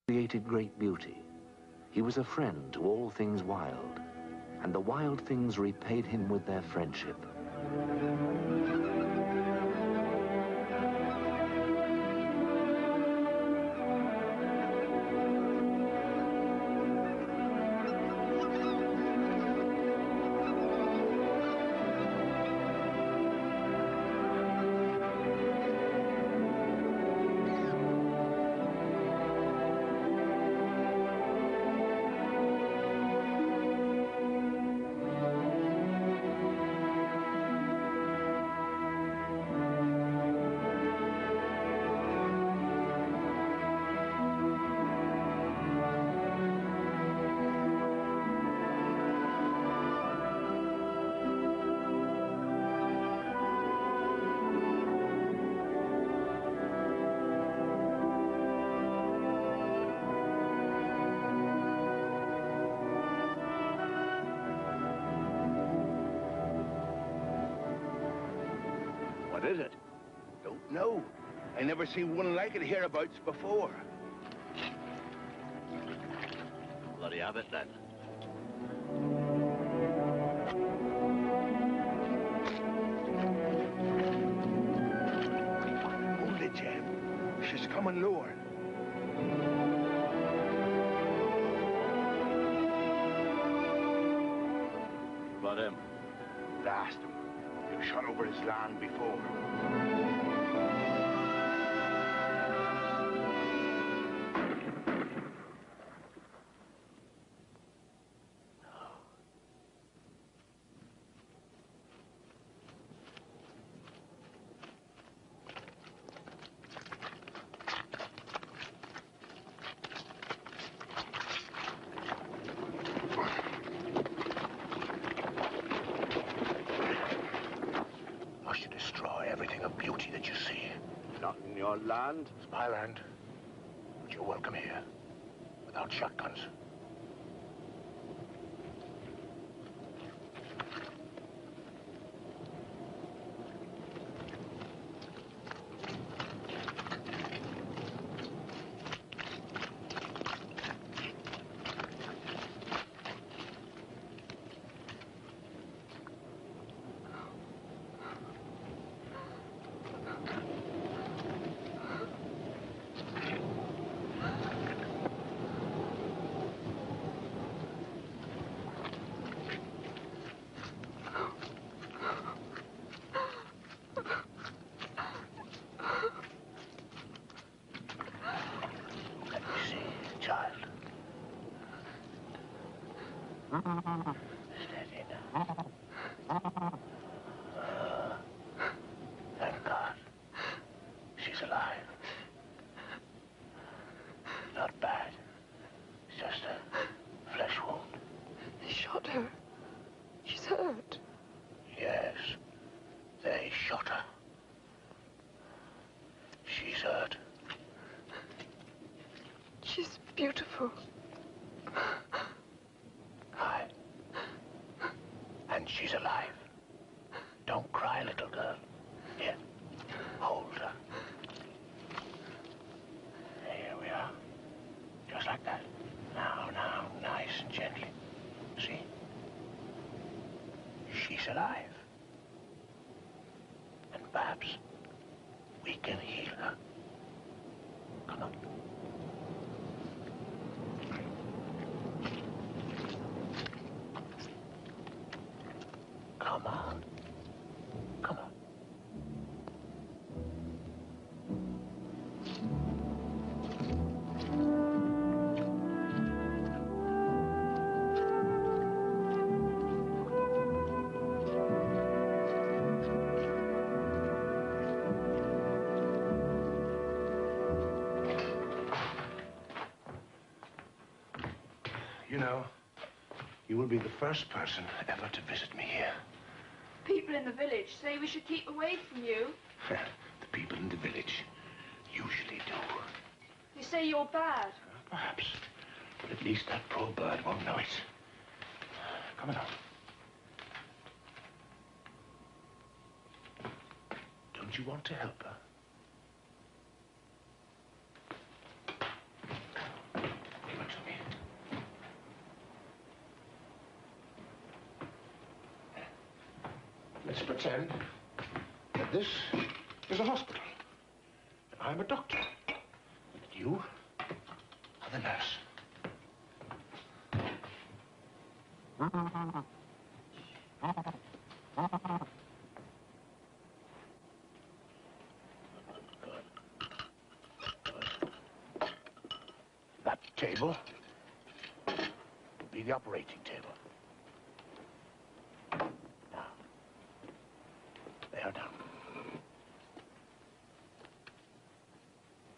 created great beauty. He was a friend to all things wild, and the wild things repaid him with their friendship. What is it? Don't know. I never seen one like it hereabouts before. Let you have it then. Hold it, Jem. She's coming lower. About him. Blast him. You've shot over his land before. Must you destroy everything of beauty that you see? Not in your land. It's my land. But you're welcome here. Without shotguns. Child. Steady now. Thank God. She's alive. Not bad. It's just a flesh wound. They shot her. She's hurt. Yes. They shot her. She's hurt. She's beautiful. Aye. And she's alive. Don't cry, little girl. Here, hold her. Here we are. Just like that. Now, nice and gently. See? She's alive. And perhaps we can heal her. Come on. Come on. Come on. You know, you will be the first person ever to visit me here. People in the village say we should keep away from you. The people in the village usually do. They say you're bad. Perhaps. But at least that poor bird won't know it. Come along. Don't you want to help her? Let's pretend that this is a hospital. And I'm a doctor. And that you are the nurse. That table will be the operating table. Now, they are down.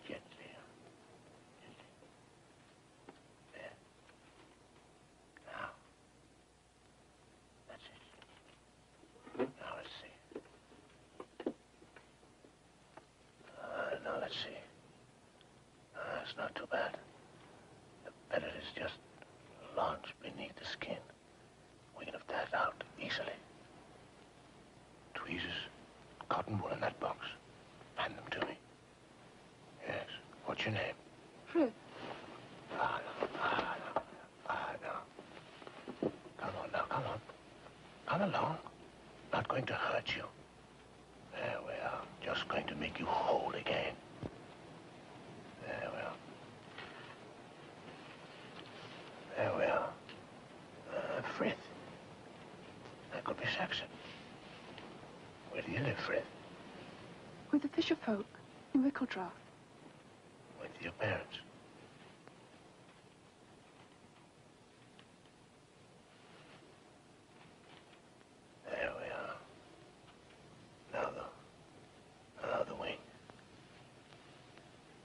Gently. Gently. There. Now. That's it. Now let's see. Now let's see. That's not too bad. The pellet is just lodged beneath the skin. We can have that out easily. Tweezers, cotton wool in that box. Hand them to me. Yes. What's your name? Frith. No. Come on now, come on. Come along. Not going to hurt you. There we are. Just going to make you whole again. There we are. There we are. Frith. That could be Saxon. Where do you live, Frith? With the fisher folk in Wickledraft. With your parents? There we are. Now the wing.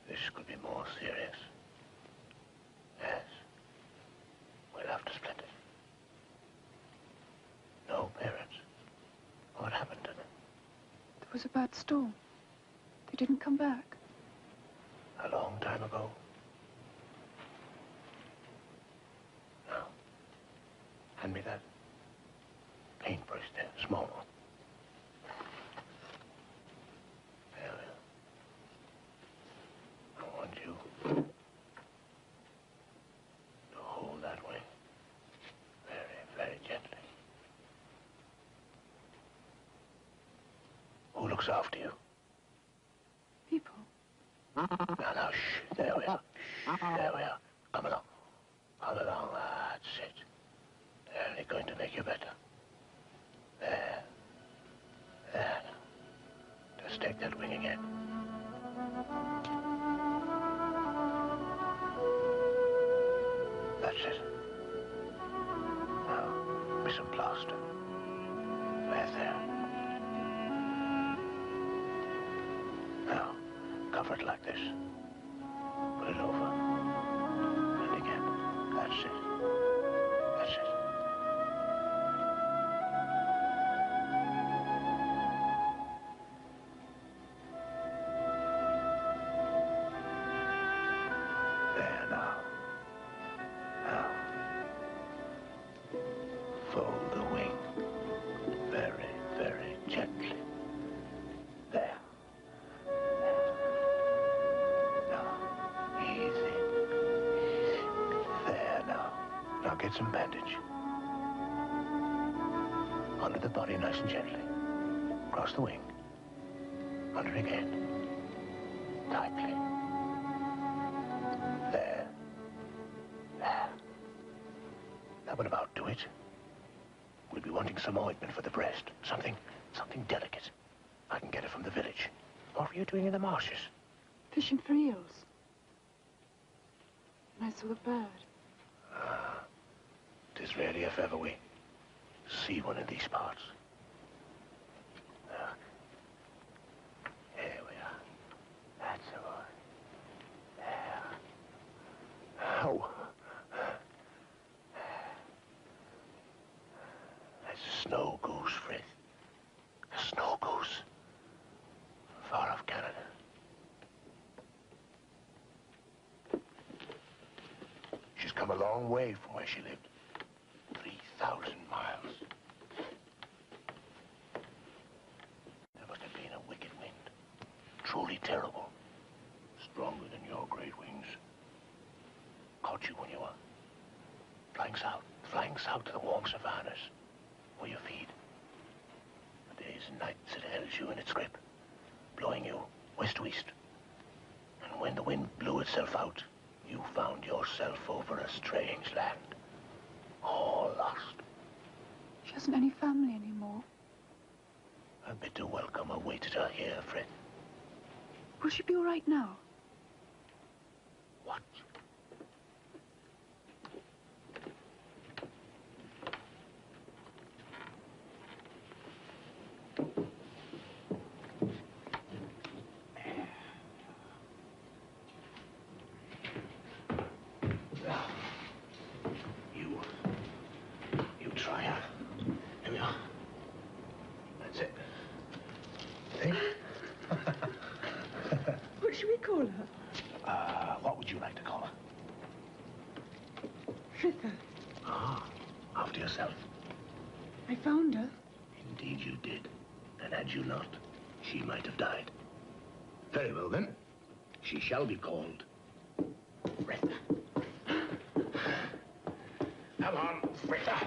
This could be more serious. Yes. We'll have to split it. No parents. What happened to them? There was a bad storm. They didn't come back. A long time ago. Now, hand me that paintbrush there, small one. There we are. I want you to hold that wing very, very gently. Who looks after you? People. Now, shh. There we are. Shh. There we are. Come along. Come along. That's it. They're going to make you better. There. There. Just take that wing again. That's it. Now, be some plaster. There. Now, cover it like this. Put it over. And again. That's it. That's it. There now. Now. Fold the wing. Very, very gently. There. Now get some bandage. Under the body nice and gently. Across the wing. Under again. Tightly. There. There. That would about do it. We'll be wanting some ointment for the breast. Something delicate. I can get it from the village. What were you doing in the marshes? Fishing for eels. And I saw a bird. 'Tis rarely if ever we see one in these parts. Here we are. That's the one. There. Oh. That's a snow goose, Frith. A snow goose. Far off Canada. She's come a long way from where she lived. 3,000 miles. There must have been a wicked wind. Truly terrible. Stronger than your great wings. Caught you when you were flying south to the warm savannas where you feed. But days and nights it held you in its grip, blowing you west to east. And when the wind blew itself out, you found yourself over a strange land, all lost. She hasn't any family anymore. A bitter welcome awaited her here, Fred. Will she be all right now? What? You try her. Here we are. That's it. See? What should we call her? What would you like to call her? Frithha. Ah, after yourself. I found her. Indeed you did. And had you not, she might have died. Very well, then. She shall be called Frithha. Come on, Frithha.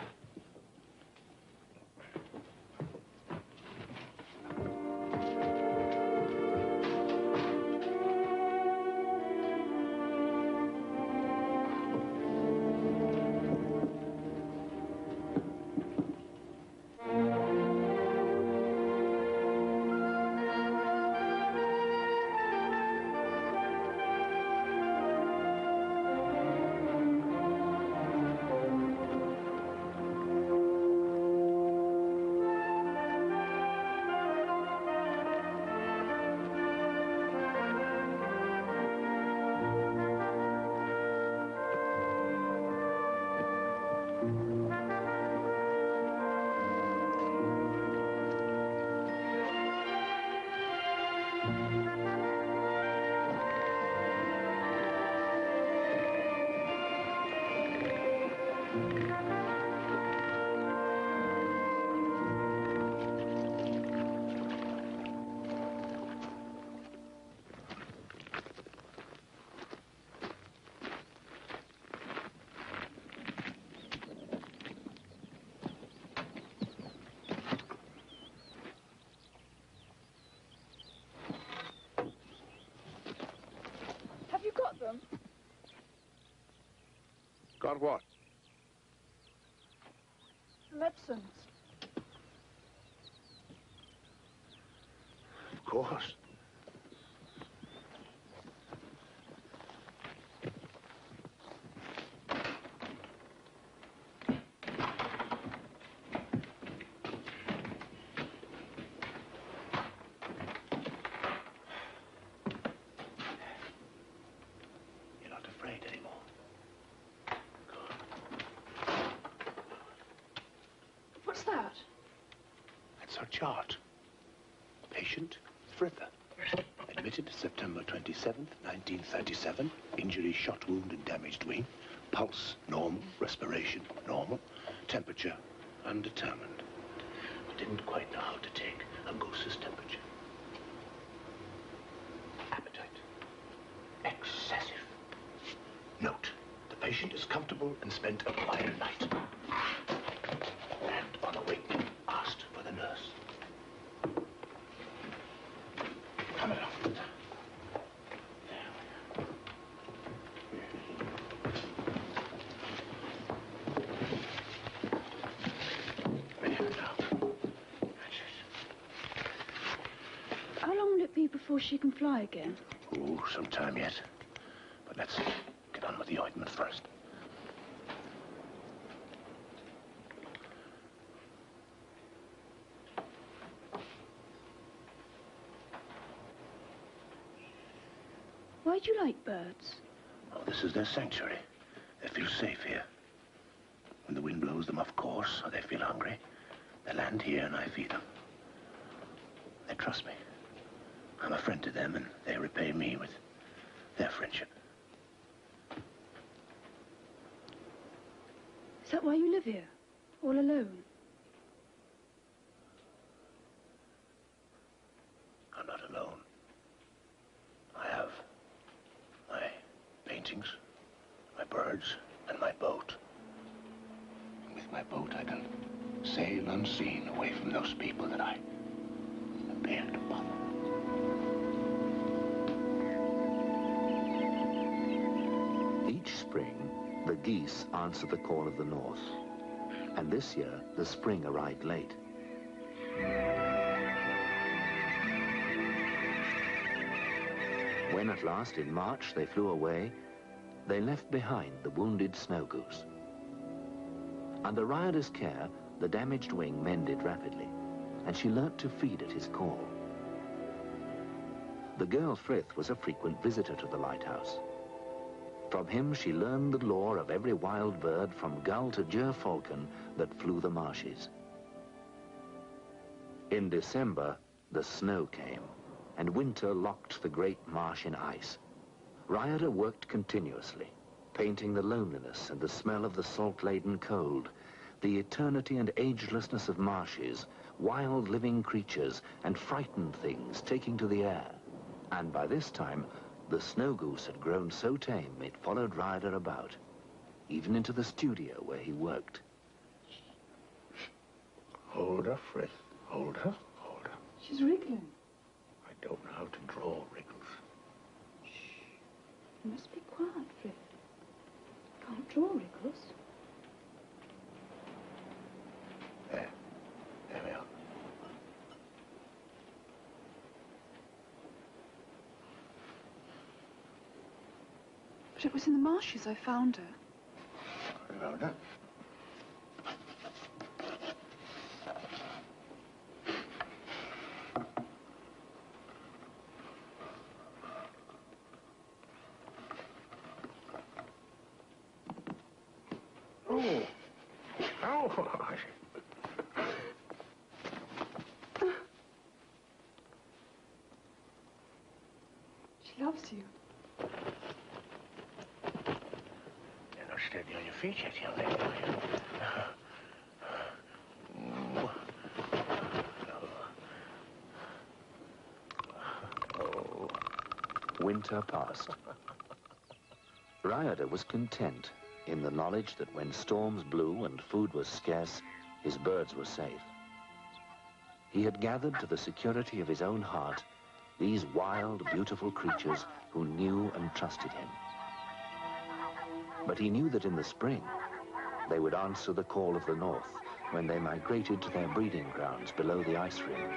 Have you got them? Got what? The medicines. Of course. You're not afraid anymore. What's that? That's her chart. Patient, Frithha. Admitted September 27th, 1937. Injury, shot wound and damaged wing. Pulse, normal. Respiration, normal. Temperature, undetermined. But didn't quite know how to take a goose's temperature. Appetite, excessive. Note, the patient is comfortable and spent a quiet night. And on awakening, asked for the nurse. Come along. There now. How long will it be before she can fly again? Oh, some time yet. But let's get on with the ointment first. Why do you like birds? Oh, this is their sanctuary. They feel safe here. When the wind blows them off course, or they feel hungry, they land here and I feed them. They trust me. I'm a friend to them, and they repay me with their friendship. Is that why you live here? All alone? I'm not alone. I have my paintings, my birds, and my boat. And with my boat, I can sail unseen away from those people that I bear to bother. Each spring, the geese answer the call of the north. And this year, the spring arrived late. When at last, in March, they flew away, they left behind the wounded snow goose. Under Ryader's care, the damaged wing mended rapidly, and she learnt to feed at his call. The girl Frith was a frequent visitor to the lighthouse. From him she learned the lore of every wild bird from gull to gerfalcon that flew the marshes. In December, the snow came, and winter locked the great marsh in ice. Ryader worked continuously, painting the loneliness and the smell of the salt-laden cold, the eternity and agelessness of marshes, wild living creatures, and frightened things taking to the air. And by this time, the snow goose had grown so tame it followed Ryader about, even into the studio where he worked. Hold her, Frith. Hold her. Hold her. She's wriggling. I don't know how to draw wriggles. You must be quiet, Frith. Can't draw wriggles. There. There we are. But it was in the marshes I found her. Hold her. Oh. Oh. She loves you. You're not steady on your feet yet, young lady, are you? Oh. Winter passed. Ryader was content in the knowledge that when storms blew and food was scarce, his birds were safe. He had gathered to the security of his own heart these wild, beautiful creatures who knew and trusted him. But he knew that in the spring, they would answer the call of the north when they migrated to their breeding grounds below the ice rim.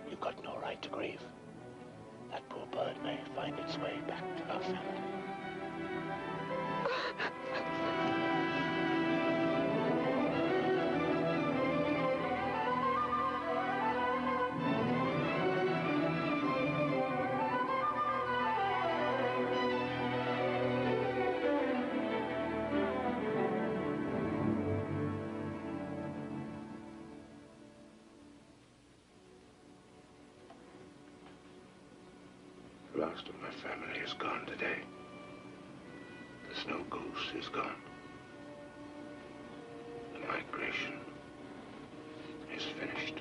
You've got no right to grieve. That poor bird may find its way back to her family. The last of my family is gone today. The snow goose is gone. The migration is finished.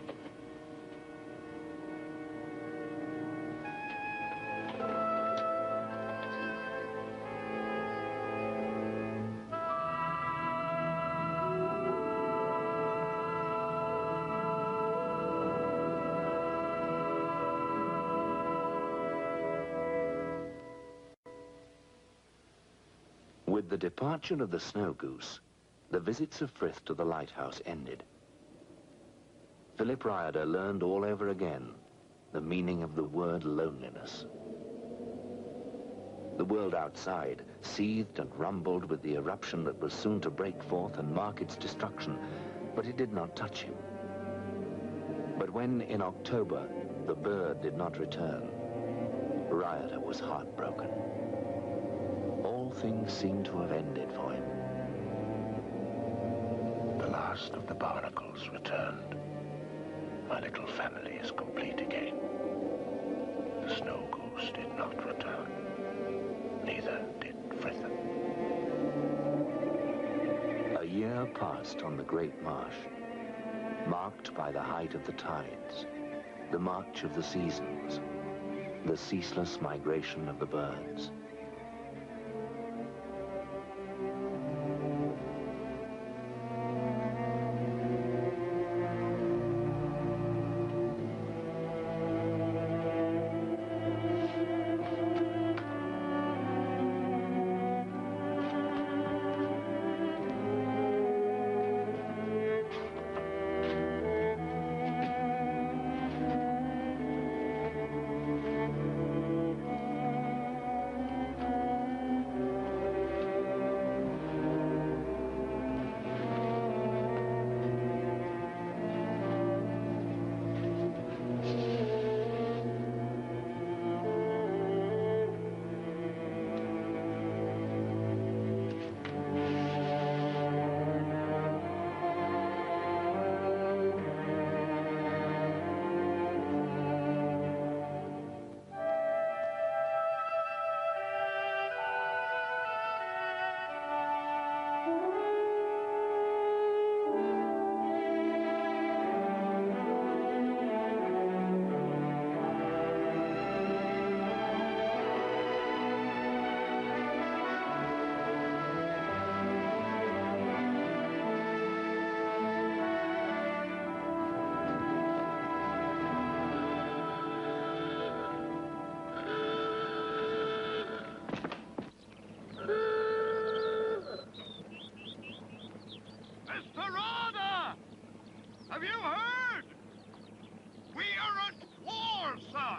With the departure of the snow goose, the visits of Frith to the lighthouse ended. Philip Ryader learned all over again the meaning of the word loneliness. The world outside seethed and rumbled with the eruption that was soon to break forth and mark its destruction, but it did not touch him. But when, in October, the bird did not return, Ryder was heartbroken. All things seemed to have ended for him. The last of the barnacles returned. My little family is complete again. The snow goose did not return. Neither did Fritham. A year passed on the great marsh, marked by the height of the tides, the march of the seasons, the ceaseless migration of the birds. Have you heard? We are at war, sir.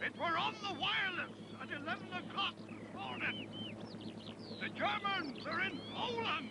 It were on the wireless at 11 o'clock this morning. The Germans are in Poland.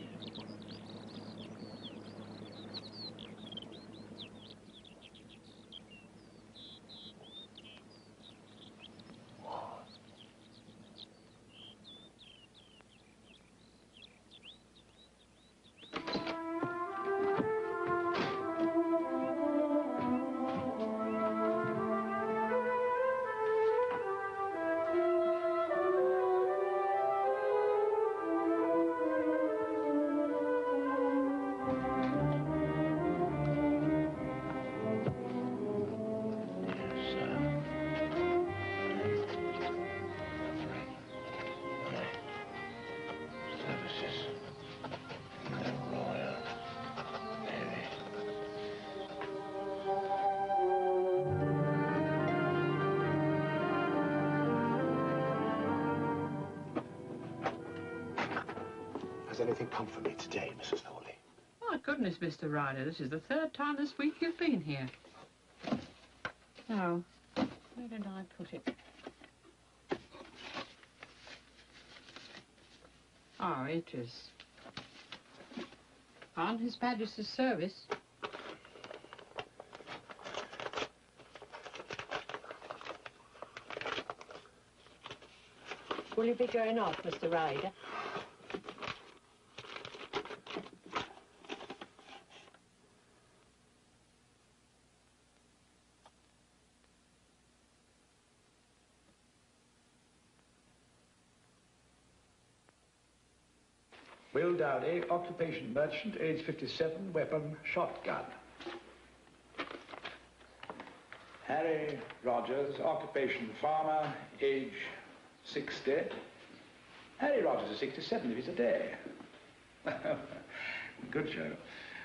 Has anything come for me today, Mrs. Thorley? My goodness, Mr. Ryder, this is the third time this week you've been here. Oh, where did I put it? Oh, it is. On His Majesty's service. Will you be going off, Mr. Ryder? Will Dowdy, occupation merchant, age 57, weapon shotgun. Harry Rogers, occupation farmer, age 60. Harry Rogers is 67 if he's a day. Good show.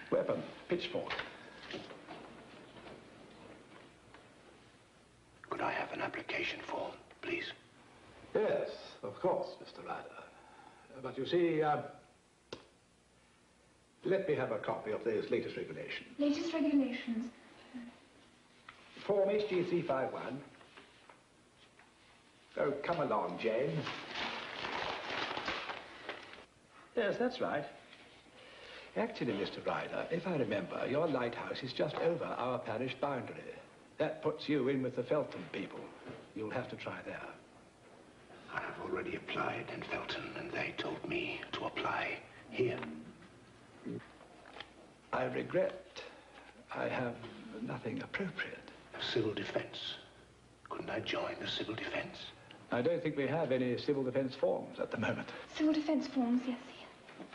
Weapon, pitchfork. Could I have an application form, please? Yes, of course, Mr. Ryder. But you see, let me have a copy of those latest regulations. Latest regulations. Form HG 351. Oh, come along, Jane. Yes, that's right. Actually, Mr. Ryder, if I remember, your lighthouse is just over our parish boundary. That puts you in with the Feltham people. you'll have to try there. I have already applied in Felton, and they told me to apply here. I regret I have nothing appropriate. Civil defense. Couldn't I join the civil defense? I don't think we have any civil defense forms at the moment. Civil defense forms, yes, here.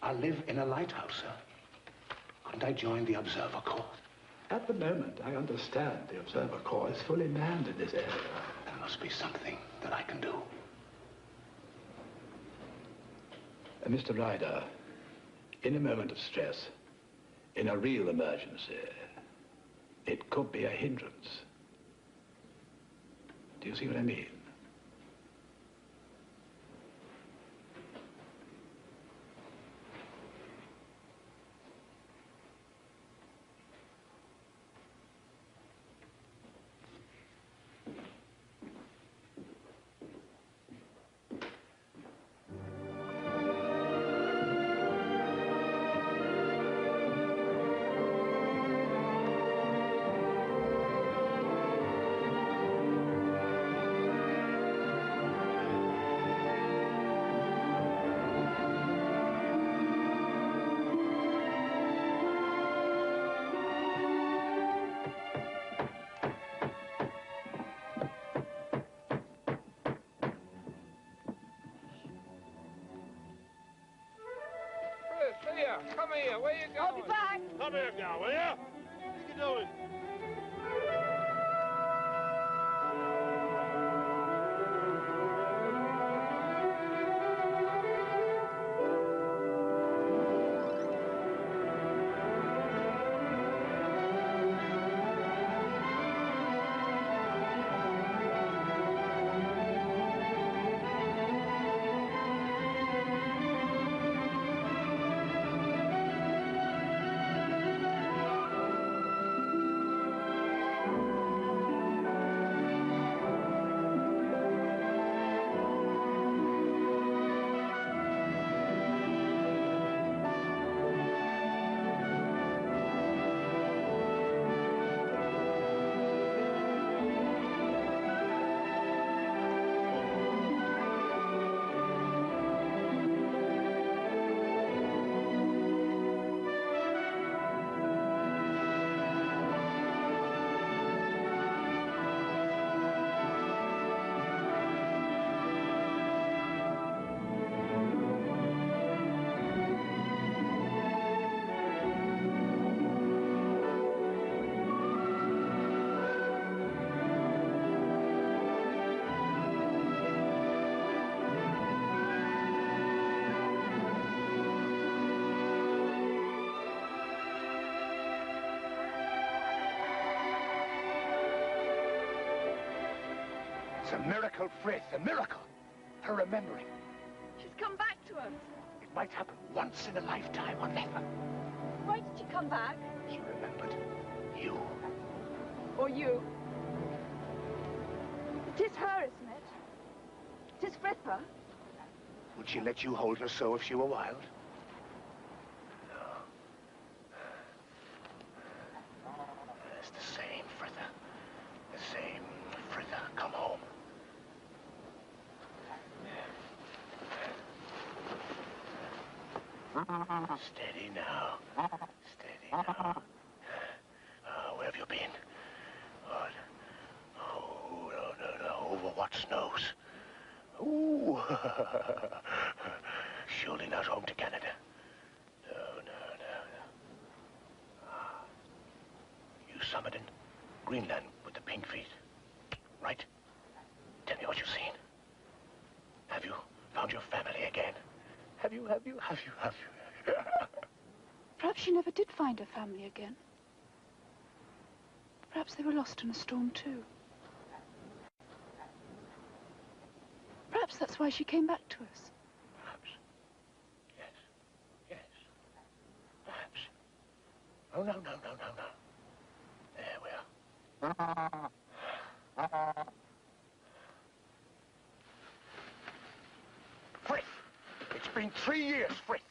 I live in a lighthouse, sir. Couldn't I join the Observer Corps? At the moment, I understand the Observer Corps is fully manned in this area. There must be something that I can do. Mr. Ryder, in a moment of stress, in a real emergency, it could be a hindrance. Do you see what I mean? Come here, where you going? I'll be back. Come here now, will you? What you doing? It's a miracle, Frith, a miracle. Her remembering. She's come back to us. It might happen once in a lifetime or never. Why did she come back? She remembered you. Or you? It is her, isn't it? It is Frithra. Would she let you hold her so if she were wild? No. It's the same, Frithra. The same, Frithra. Come home. Steady now. Steady now. Where have you been? What? Oh, no. Over what snows? Ooh. Surely not home to Canada. No. You summoned in Greenland with the pink feet, right? Tell me what you've seen. Have you found your family again? Have you? Perhaps she never did find her family again. Perhaps they were lost in a storm too. Perhaps that's why she came back to us. Perhaps. Yes. Perhaps. Oh, no. There we are. Frith! It's been 3 years, Frith.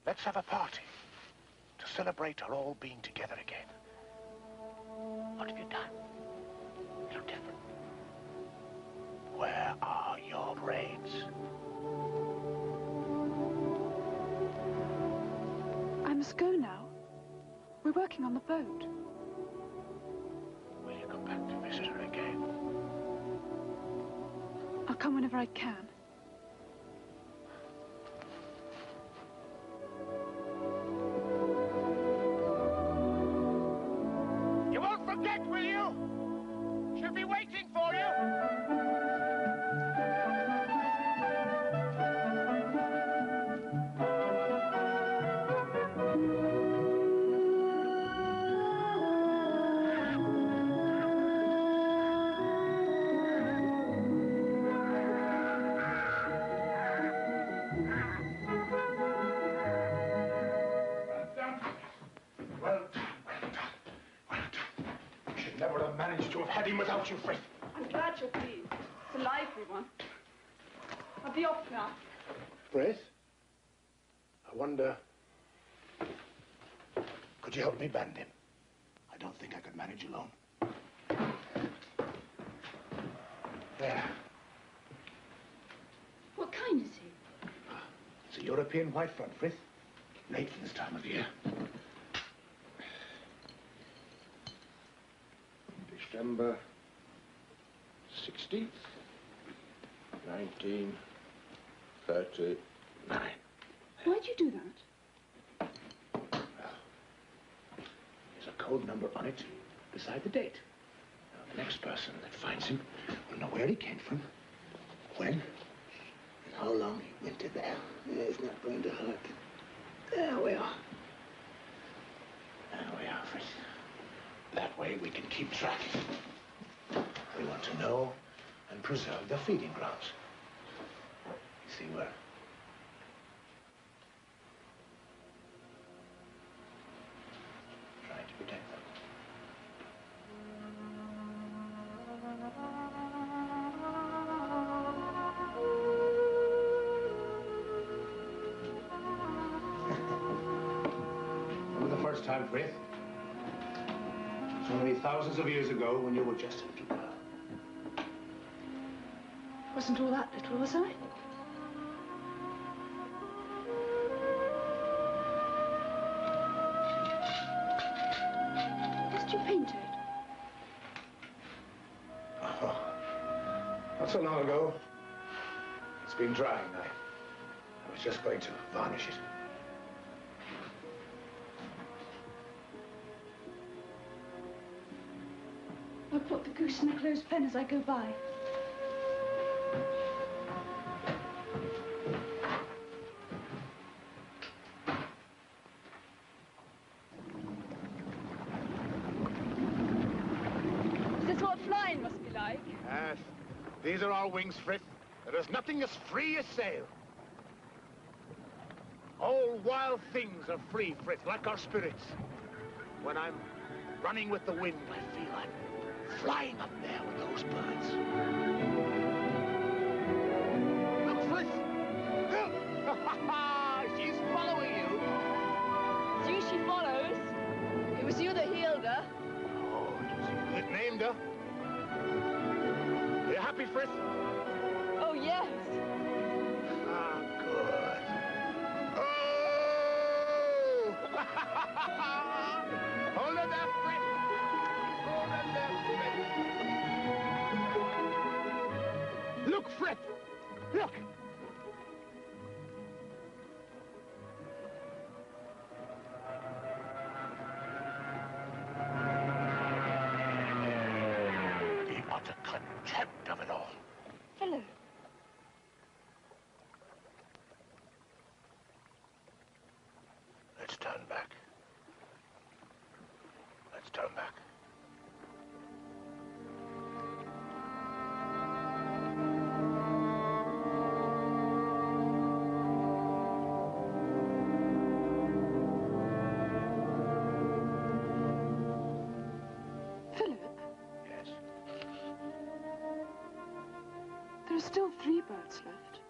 Let's have a party to celebrate our all being together again. Where are your brains? I must go now. We're working on the boat. Will you come back to visit her again? I'll come whenever I can. You won't forget, will you? She'll be waiting for you. She'd never have managed to have had him without you, Frith. I'm glad you're pleased. It's a lively one. I'll be off now. Frith? I wonder... Could you help me band him? I don't think I could manage alone. There. What kind is he? It's a European white front, Frith. Late for this time of year. December 16th, 1939. Why'd you do that? Well, there's a code number on it beside the date. Now, the next person that finds him will know where he came from, when, and how long he wintered there. It's not going to hurt. There we are. There we are, Frith. That way we can keep track. We want to know and preserve the feeding grounds. You see, we're trying to protect them. Remember the first time, Frith? So many thousands of years ago when you were just a little girl. Wasn't all that little, was I? Did you paint it? Oh, not so long ago. It's been drying. I was just going to varnish it. I'll put the goose in a closed pen as I go by. Is this what flying must be like? Yes. These are our wings, Frith. There is nothing as free as sail. All wild things are free, Frith, like our spirits. When I'm running with the wind, I feel I'm flying up there with those birds. Look, Frith! Look! She's following you. It's you she follows. It was you that healed her. Oh, it was you that named her. Are you happy, Frith? Oh, yes. Ah, good. Oh! Hold it there, Frith. Hold it there, Frith. Look, Frith. Look. The utter contempt of it all. Philip. Let's turn back. Let's turn back. Philip, Yes. there are still 3 birds left.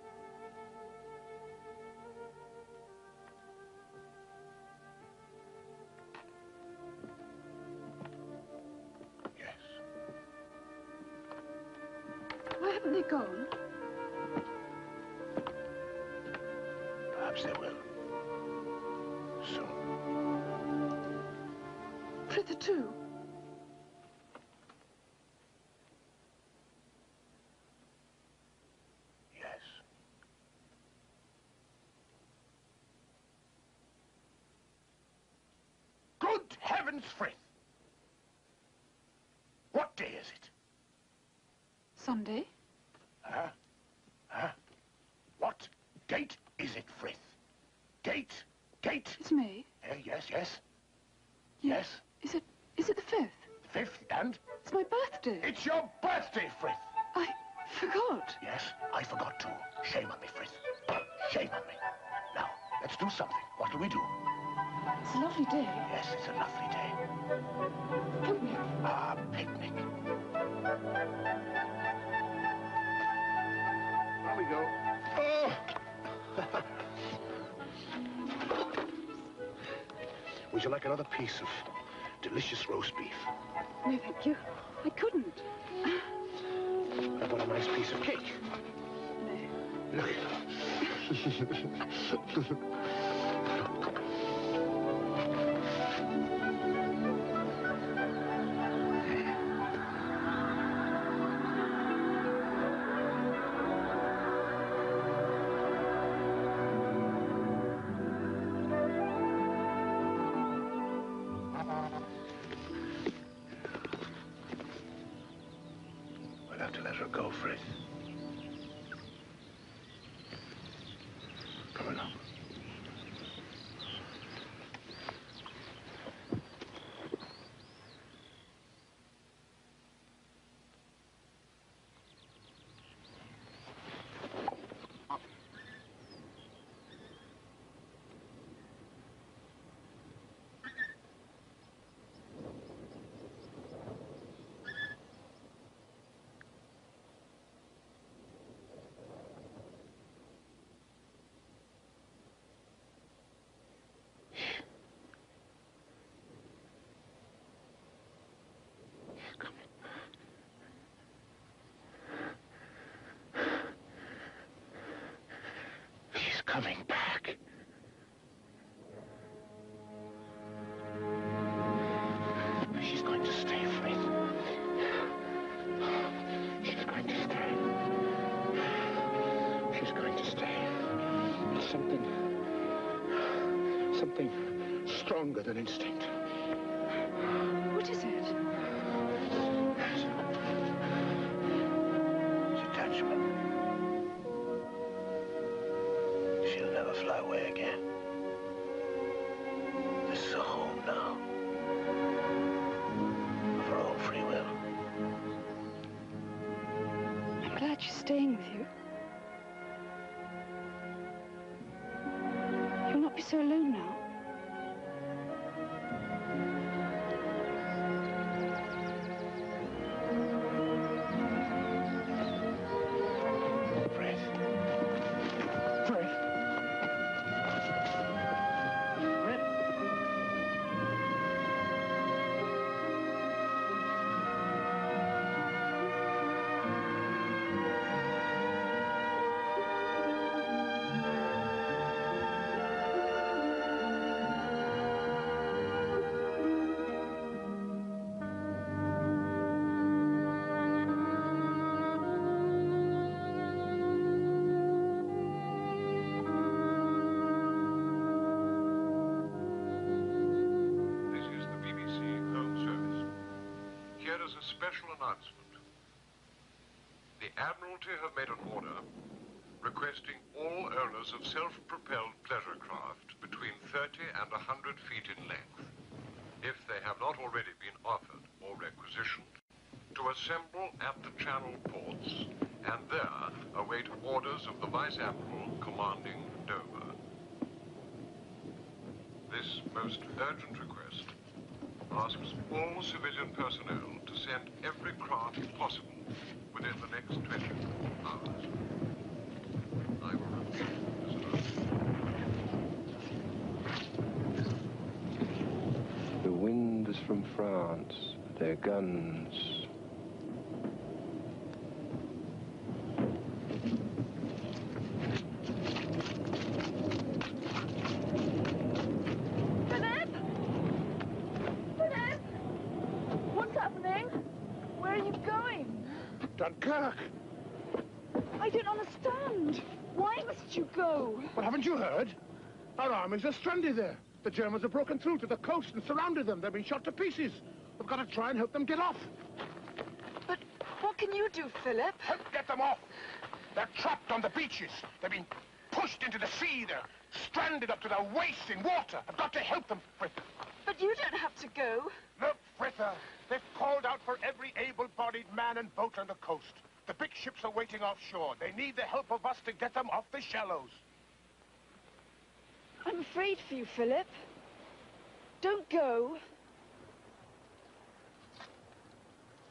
Yes. Why haven't they gone? Perhaps they will. Soon. Frith too? Yes. Good heavens, Frith! What day is it? Sunday? Huh? Huh? What date is it, Frith? Date? Date? It's May. Yes, yes. Yes. Is it the 5th? 5th and? It's my birthday. It's your birthday, Frith. I forgot. Yes, I forgot too. Shame on me, Frith. Shame on me. Now, let's do something. What do we do? It's a lovely day. Yes, it's a lovely day. Picnic. Ah, picnic. There we go. Oh! Would you like another piece of delicious roast beef? No, thank you. I couldn't. How about a nice piece of cake? No. Look. We'll have to let her go, Frith. Come along. She's coming back. She's going to stay, Frith. She's going to stay. She's going to stay. It's something stronger than instinct. What is it? It's attachment. She'll never fly away again. This is a home now. Of her own free will. I'm glad she's staying with you. You'll not be so alone now. Frith. Frith. This is the BBC Home Service. Here is a special announcement. The Admiralty have made an order requesting all owners of self-propelled pleasure craft between 30 and 100 feet in length, if they have not already been offered or requisitioned, to assemble at the Channel ports and there await orders of the Vice Admiral commanding Dover. This most urgent request asks all civilian personnel to send every craft possible within the next 24 hours. I will repeat this announcement. The wind is from France, their guns. berserk. I don't understand. Why must you go? Well, haven't you heard? Our armies are stranded there. The Germans have broken through to the coast and surrounded them. They've been shot to pieces. We've got to try and help them get off. But what can you do, Philip? Help get them off. They're trapped on the beaches. They've been pushed into the sea. They're stranded up to their waists in water. I've got to help them, Frith. But you don't have to go. Look, Fritha, they've called out for every able-bodied man and boat on the coast. The big ships are waiting offshore. They need the help of us to get them off the shallows. I'm afraid for you, Philip. Don't go.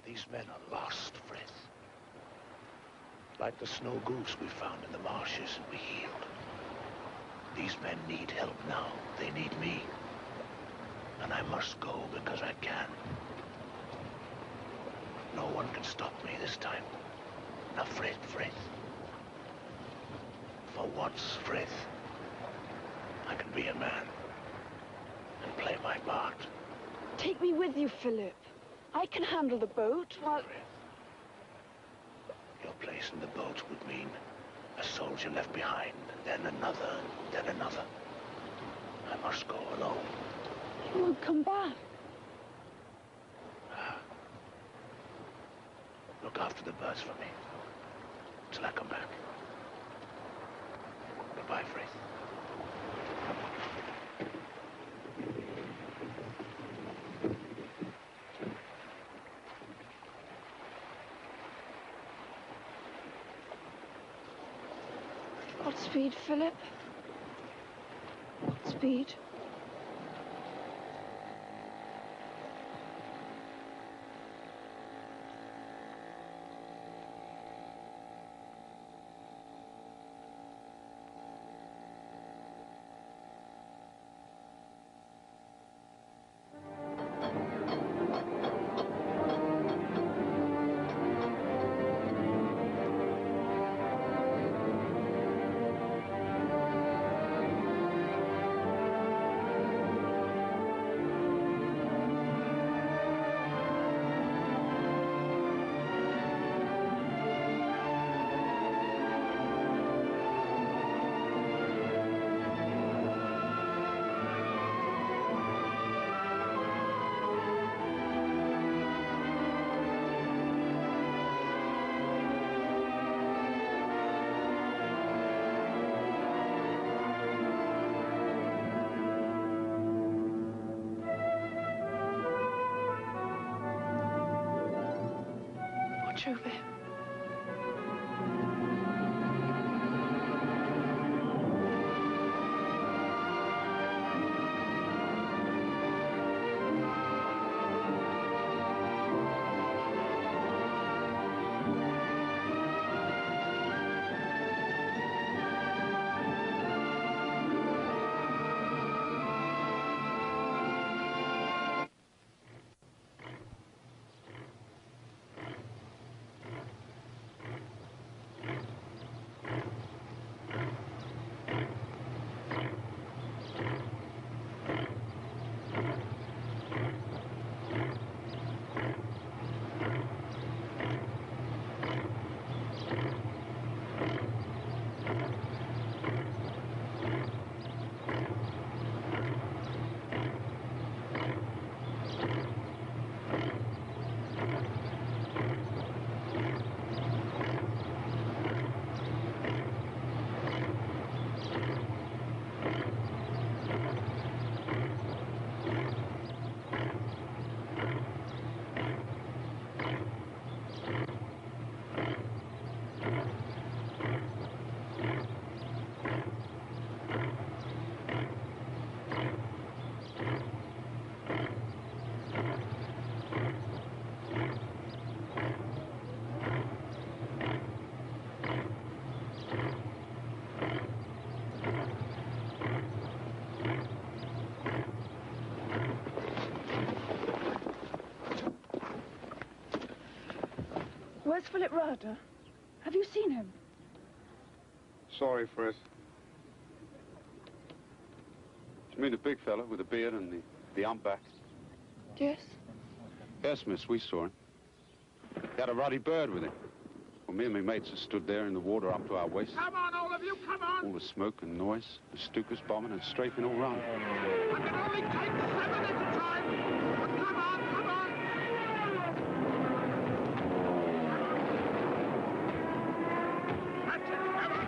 These men are lost, Frith. Like the snow goose we found in the marshes and we healed. These men need help now. They need me. And I must go because I can. No one can stop me this time. Not Frith. For once, Frith, I can be a man and play my part. Take me with you, Philip. I can handle the boat while... Frith, your place in the boat would mean a soldier left behind, then another, then another. I must go alone. You won't come back. Look after the birds for me, till I come back. Goodbye, Frith. Godspeed, Philip. Godspeed. Watch over him. Where's Philip Ryder? Have you seen him? Sorry, Frith. You mean the big fella with the beard and the humpback? Yes. Yes, miss, we saw him. He had a ruddy bird with him. me and my mates have stood there in the water up to our waists. Come on, all of you, come on! All the smoke and noise, the Stukas bombing and strafing all round. I can only take 7 at a time! But come on, come on! That's it, come on!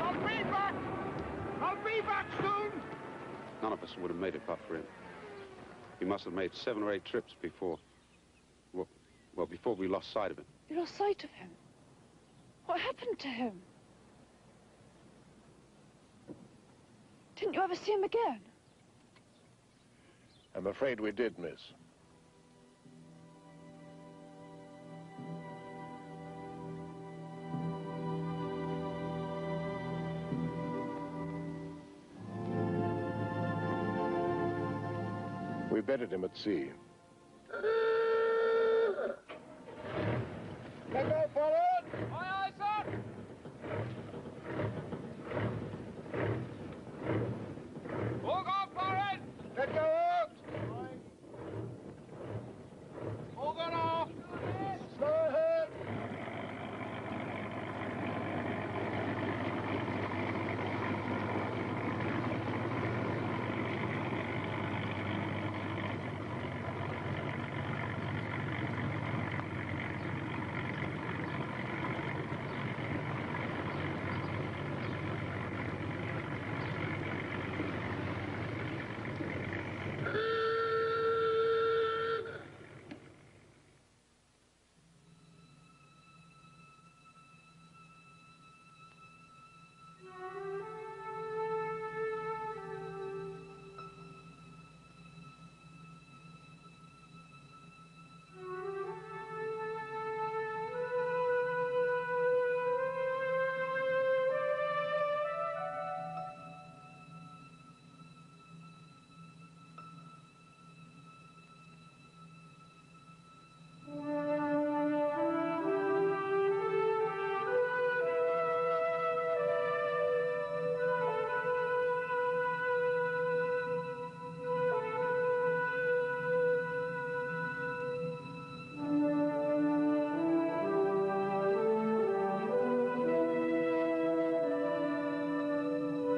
I'll be back! I'll be back soon! None of us would have made it but for him. He must have made 7 or 8 trips before. Well, before we lost sight of him. You lost sight of him? What happened to him? Didn't you ever see him again? I'm afraid we did, miss. We bedded him at sea. Let go forward! Aye, aye, sir! All gone forward! Let go out! All gone off! Slow ahead!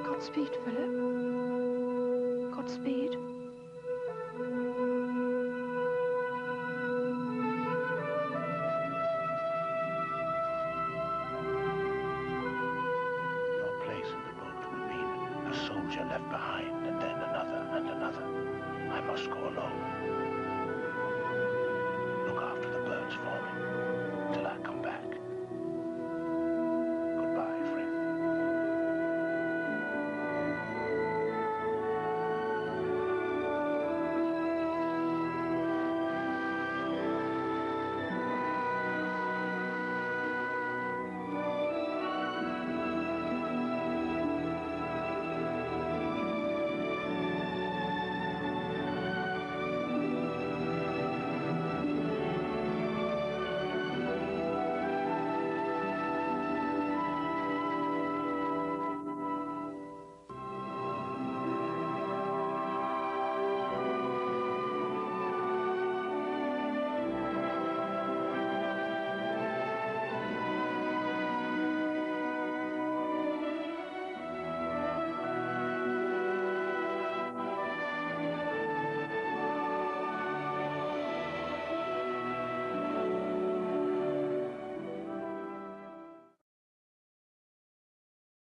Godspeed, Philip. Godspeed. Your place in the boat would mean a soldier left behind, and then another and another. I must go alone.